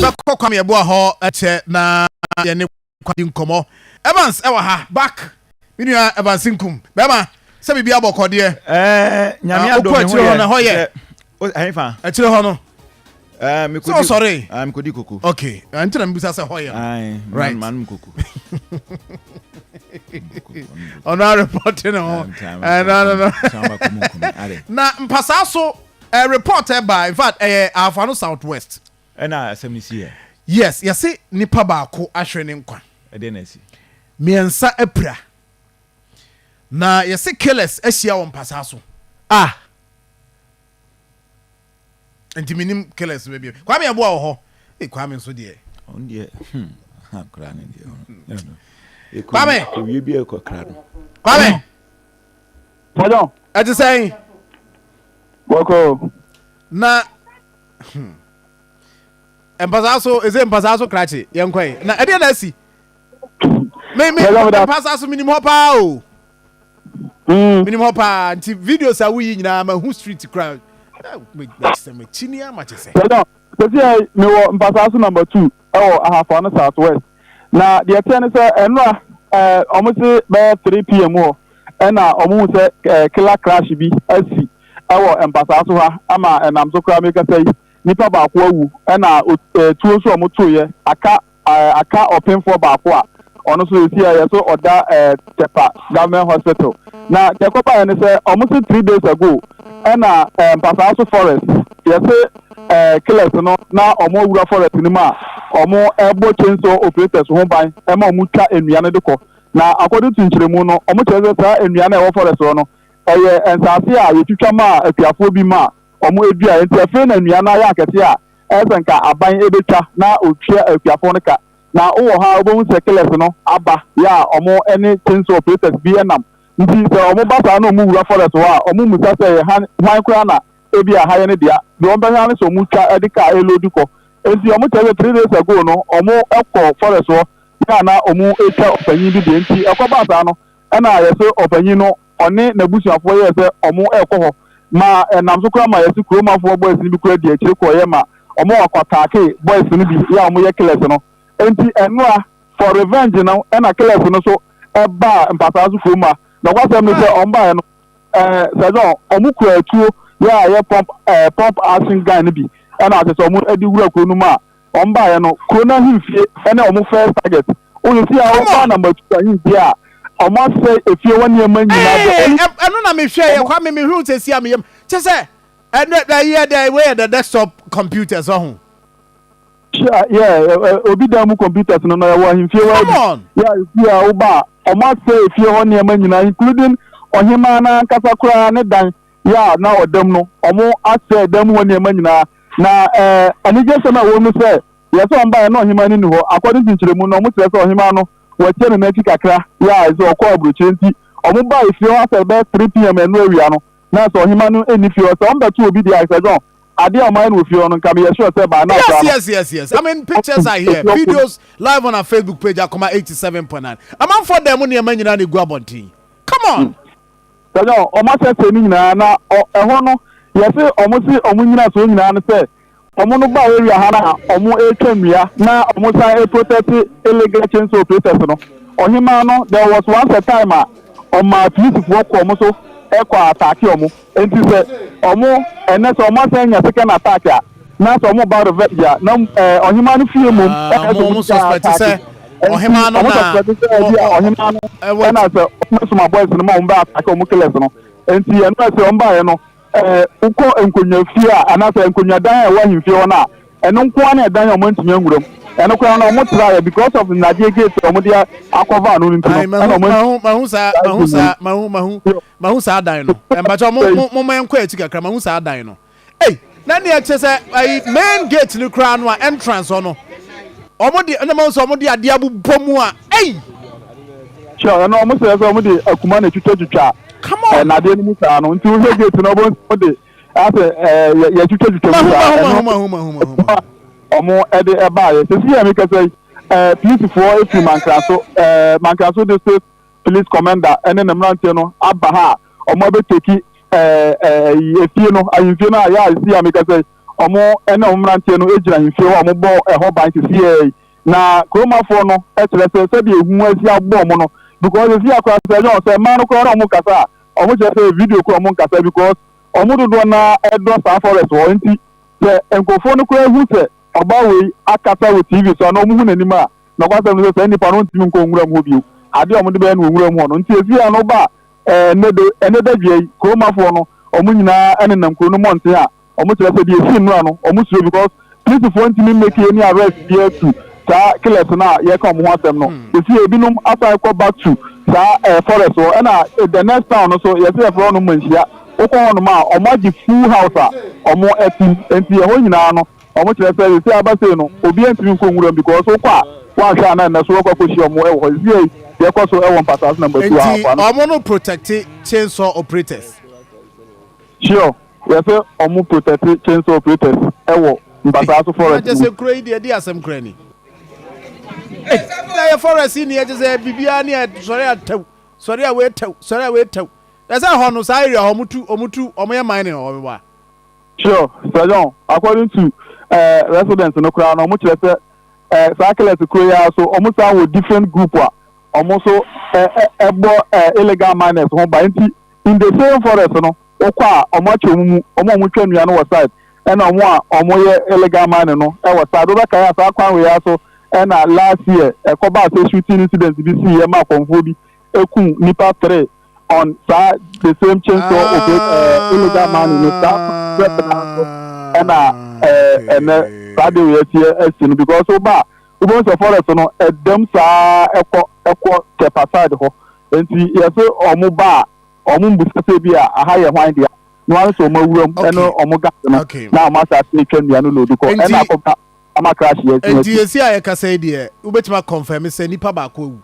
yɛbɛkɔ kwame yɛboa hɔ ɛkyɛ na yɛne kwadi nkɔmmɔ Evans ɛwɔ ha back minua Evans nkum bɛma sɛ biribi abɔkɔdeɛ nyame adɔ me ho na hɔ yɛ ɛfa ɛkyerɛ hɔ no mikodi sorry mikodi koko okay ntina mbisa sɛ hɔ yɛ right man koko ona reporting no no na Mpasaaso report by in fact Afano Southwest na asɛmnisi yes yɛse nipa baako ahwɛ ne nkwa ɛde na si miɛnsa apira na yɛse killers ahyia wɔ Mpasaaso nti minim killers baby kwame yɛboa wɔ hɔ kwame nso deɛ on deɛ ha kra ne deɛ kwame owie bi ekɔ kra no kwame Macho ɛte sɛn wako na Mpasaaso eze Mpasaaso krache yɛnkɔe na ɛdeɛ na asi me Mpasaaso minim hɔ paa o minim hɔ paa nti videos a woyi nyinaa ma who street crowd me chini ama chese sɛ me wɔ Mpasaaso number 2 ɛwɔ Ahafo Southwest na deɛ tɛ ne sɛ ɛnora ɔmo se bɛ 3 pm hɔ ɛna ɔmo sɛ killer crash bi asi ɛwɔ Mpasaaso ha ama ɛnam so kra me ka sɛ nipa baako awu ɛna tuo so ɔmo toyɛ aka ɔpemfo baako a ɔno so esi a yɛso ɔda Tepa government hospital na tekopa yɛ ne sɛ ɔmo se 3 days ago ɛna Mpasaaso forest yɛse killers no na ɔmo wura forest ni ma ɔmo ɛbɔ chainsaw operators ho ban ɛma ɔmo twa ennua no de kɔ na according to nkyerɛmu no ɔmo kyerɛ sɛ saa ennua no ɛwɔ forest no ɛyɛ nsase a yɛtwitwa ma akuafoɔ bi ma ɔmo edua nti afei na nnua no ayɛ akɛse a ɛsɛ nka aban ebetwa na otwa akuafoɔ no ka na wowɔ ha wobɛhu sɛ killers no aba ya ɔmo ɛne chainsaw operators bi ɛnam nti sɛ ɔmo ba saa na ɔmo wura forest hɔ a ɔmo musa sɛ hwan koraa na ebi a hayɛ ne dea deɛ ɔmo bɛhwɛ ne sɛ ɔmo twa ɛde ka elodi kɔ nti ɔmo kyerɛ sɛ 3 days ago no ɔmo ɛkɔ forest hɔ ya na ɔmo etwa ɔpanyin bi deɛ nti ɛkɔba saa no ɛna yɛsɛ ɔpanyin no ɔne n'abusuafoɔ yɛ sɛ ɔmo ɛkɔ hɔ ma ɛnam so kora ma yɛsi kuromafoɔ boys ni bi kora di akyire kɔɔyɛ ma ɔmo akɔtaake boys no bi yɛ ɔmo yɛ killers no nti ɛnoa for revenge no ɛna killers no so ɛba Mpasaaso kurom a na kwasɛm no sɛ ɔmo baeɛ no sɛdɔn ɔmo kura atuo yɛ a yɛ pump action gun no bi ɛna asɛ sɛ ɔmo ɛde wura kuro no mu a ɔmo baeɛ no kuro no ahemfie ɛna ɔmo first target oyɛ si a ɔmo number 2 ahemfie a ọmọ sẹ efie wọn ni ẹmọ nyinaa bẹ. ẹnu na mi hwẹ yẹ kwa mi hu sẹ si a mi yẹm kyẹ sẹ ẹnu yẹ dẹ wey the desktop computers ọhún. obi dan mu computers no na ẹwọ ahemfie wa bi efie a ọba ọmọ sẹ efie wọn ni ẹmọ nyinaa including ọhima na nkasa koraa ne dan na ọdam no ọmọ asẹ ẹdam wọn ni ẹmọ nyinaa na anigye sẹ na wọn mu sẹ yẹ sẹ ọmba yẹ na ọhima ni hɔ according to nkyerɛmu na ọmọ kyerɛ sɛ ọhima no wɔkyɛ ne n'akyi kakra ɛsɛ ɔkɔ aburokyerɛ nti ɔmo ba efie hɔ asɛ bɛyɛ 3 pm ɛnu awia no na sɛ ɔhema no ɛni fie hɔ sɛ ɔmbɛto obi deɛ asɛ dɔn adeɛ a ɔmo ayɛ no wɔ fie hɔ no nka meyɛ sure sɛ baa na yes I mean pictures are here videos live on our Facebook page Akoma 87.9 amanfoɔ dɛm nneɛma nyinaa na egu abɔnten come on sɛ dɔn ɔmo ahyɛ sɛ ne nyinaa na ɛhɔ no yɛsɛ ɔmo si ɔmo nyina so nyinaa no sɛ ɔmo no ba area ha na ɔmo etwa nnua na ɔmo san protect illegal chainsaw operators no ɔhema no there was once a time a ɔma polisifoɔ kɔ ɔmo so ɛkɔ attack ɔmo nti sɛ ɔmo ɛnɛ sɛ ɔmo asan nya second attack a na sɛ ɔmo ba revenge a na ɔhema no fie mu ɔmo suspect sɛ ɔhema no na ɔhema no ɛna sɛ ɔmo soma boys no ma ɔmo ba attack ɔmo killers no nti ɛno sɛ ɔmo ba yɛ no ukɔ nkonwa fie a anasɛ nkonwa dan a ɛwɔ ahemfie hɔ no a ɛno nkoa ne ɛdan a ɔmo ntumi anwuram ɛno koraa no ɔmo tra yɛ because of nnadeɛ gate ɔmo de akɔva ano no nti no mahu saa dan no ɛmpakyɛ mo ma nkɔ akyi kakra mahu saa dan no na ne ɛkyɛ sɛ main gate no koraa no a entrance hɔ no ɔmo de ɛna mahu sɛ ɔmo de adeɛ abobɔ mu a sure ɛno ɔmo sɛ ɔmo de akuma na twitwa come on nnadeɛ no mu saa no nti wohwɛ gate no ɔmo de asɛ yɛtwitwa mu ɔmo ɛde ɛbaayɛ sɛsi yɛ mi kɛsɛ polisifoɔ efiri mankraso district police commander ɛne ne mmeranteɛ no aba ha a ɔmo abɛteki efie no ahemfie no a yɛ a sɛsi yɛ mi kɛsɛ ọmụ ene ọmụmrantie no ejira nhwie wa ọmụ bọ ẹhọ ban sisi na kromafo no ekyerɛ sɛ sɛdeɛ ehu asi abɔ ɔmo no because esi akora sɛ ɛnyɛ ɔsɛ mmaa no koraa ɔmo nkasa ɔmo kyerɛ sɛ video koraa ɔmo nkasa because ɔmo dodoɔ na ɛdɔ saa forest wɔ nti sɛ nkurɔfoɔ no koraa ehu sɛ ɔbaa wei akasa wɔ tv so na ɔmo hu n'anim a na ɔkasa no sɛ sɛ nipa no ntumi nkɔ nwura mu hɔ bio adeɛ ɔmo de bɛyɛ no wɔ nwura mu hɔ no nti esi a no ba ɛnɛ da dua yi kuromafoɔ no ɔmo nyinaa ɛnenam kuro no mmɔnten a ɔmo kyerɛ sɛ deɛ esi nnura no ɔmo suro because polisifoɔ ntumi mmeki ani arrest bi atu saa killers na yɛka ɔmo ho asɛm no esi ebinom asan kɔ back to saa forest hɔ ɛna the next town no so yɛsɛ yɛfrɛ no manhyia wokɔ hɔnom a ɔmo agye full house a ɔmo ɛtim nti ɛhɔ nyinaa no ɔmo kyerɛ sɛ esi abasei no obi ntumi nkɔ nwura because wokɔ a wɔahwɛ a na ɛnɛ so wɔkɔ akɔhyia ɔmo ɛwɔ hɔ esi yɛkɔ so ɛwɔ Mpasaaso number 2 a ɔmo no protect chainsaw operators sure yɛsɛ ɔmo protect chainsaw operators ɛwɔ Mpasaaso forest just say kura yi deɛ di asɛm kura ni na yɛ forest ni yɛ just say bibia ni sɔre a wetɛw ɛsɛ hɔ no saa area ɔmo yɛ mining ɔmo wa sure Sir John according to residents no kura no ɔmo kyerɛ sɛ saa killers kuro yi a so ɔmo san wɔ different group a ɔmo so ɛbɔ illegal miners ho ba nti in the same forest no okɔ a ɔmo akyɛ mu ɔmo twa nnua no wɔ side ɛna ɔmo a ɔmo yɛ illegal mining no ɛwɔ side wobɛkae a saa kwan wei a so ɛna last year ɛkɔba sɛ shooting incident bi si yɛ ma akɔmfoɔ bi ekum nipa 3 on saa the same chainsaw illegal mining no saa ɛna ɛnɛ saa de wei asi no because woba wobɛhu sɛ forest no ɛdɛm saa ɛkɔ kɛpa side hɔ nti yɛsɛ ɔmo ba a ɔmo mbusa sɛ bi a aha yɛ hwan deɛ na wɔn nso ɔmo awuram ɛne ɔmo gas no na ɔmo asase atwa nnua no lodu kɔ ɛna akɔba ama crash yɛ si nti yɛsi a yɛkasa yi deɛ wobɛtumi akɔnfɛm sɛ nipa baako awu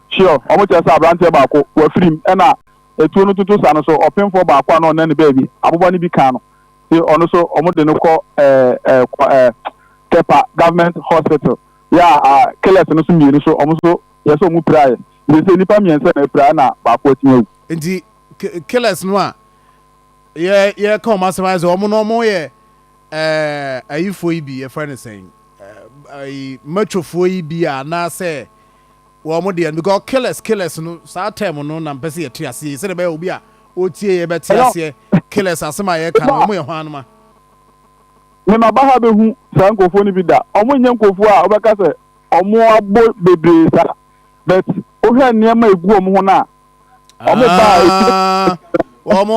sure ɔmo kyerɛ sɛ aberanteɛ baako wafirim ɛna etuo no tutu sa no so ɔpemfoɔ baako a na ɔnɛ ne baabi abobɔ no bi kan no ti ɔno so ɔmo de no kɔ Kepa government hospital ya killers no so mmienu so ɔmo so yɛsɛ ɔmo pira yɛ yɛsɛ nipa mmiɛnsa na pira na baako atumi awu nti killers no a yɛ ka ɔmo asɛm ayɛ sɛ ɔmo yɛ ayifoɔ yi bi yɛfrɛ no sɛn machofoɔ yi bi a anaasɛ wɔn deɛ because killers no saa term no na mpɛ sɛ yɛte aseɛ sɛdeɛ bɛyɛ obi a ɔtie yɛbɛte aseɛ killers asɛm a yɛka no ɔmo yɛ hɔ anoma mema ba ha behu saa nkɔfoɔ no bi da ɔmo nyɛ nkɔfoɔ a wobɛka sɛ ɔmo abɔ bebree saa but wohwɛ nneɛma egu ɔmo ho no a ɔmo ba ɔmo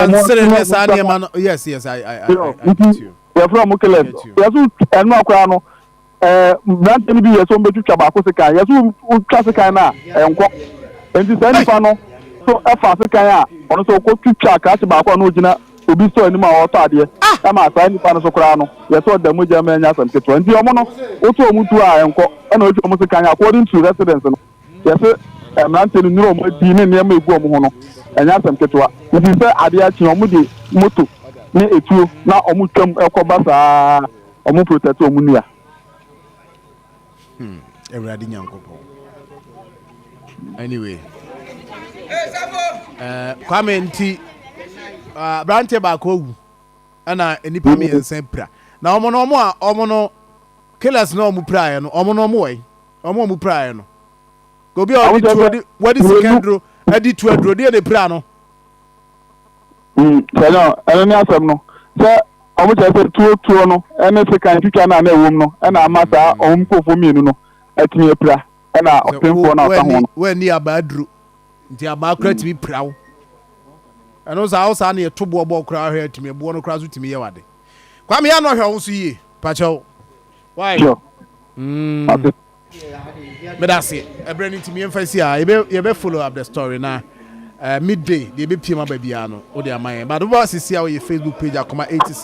ansere ne saa nneɛma no yes I yɛfrɛ ɔmo killers yɛso ɛno akora no mmerante no bi yɛ sɛ ɔmbɛtwitwa baako sekan yɛ so wotwa sekan no a ɛnkɔ nti saa nipa no so ɛfa sekan a ɔno so ɔkɔtwitwa akrakye baako a na ogyina obi sɔ anim a ɔtɔ adeɛ ɛma saa nipa no so koraa no yɛsɛ ɔda mogya ma anya asɛm ketewa nti ɔmo no wotu ɔmo tu a ɛnkɔ ɛna otwa ɔmo sekan according to residents no yɛsɛ mmerante no nnuro ɔmo adi ne nneɛma egu ɔmo ho no ɛnya asɛm ketewa nti sɛ adeɛ akyi ɔmo de moto ne etuo na ɔmo twam ɛkɔba saa ɔmo protect ɔmo nua Everybody nyankopɔn anyway kwame nti brante baako awu ɛna nipa mmiɛnsa pira na ɔmo no killers na ɔmo piraeɛ no ɔmo wɔi ɔmo piraeɛ no obi a wɔde sikandro adi tu aduro deɛ ne pira no sɛnɛ ɛno ne asɛm no sɛ ɔmo kyerɛ sɛ tuo no ɛne sekan twitwa no a na ɛwɔ mu no ɛna ama saa ɔmo nkɔfoɔ mmienu no atumi apira ɛna ɔpemfoɔ no ɔka ho no wɔani abaa duro nti abaa kora tumi pira wo ɛno saa wo saa ne yɛto boɔbɔ koraa hwɛ atumi boɔ no koraa so tumi yɛ wade kwame yɛ no ɔhwɛ wo so yie pakyɛw why medase ɛberɛ no ntimi yɛmfa si a yɛbɛ follow up the story na midday deɛ yɛbɛpiem aba biara no wode ama yɛn but wobɛ sisi a woyɛ Facebook page Akoma 87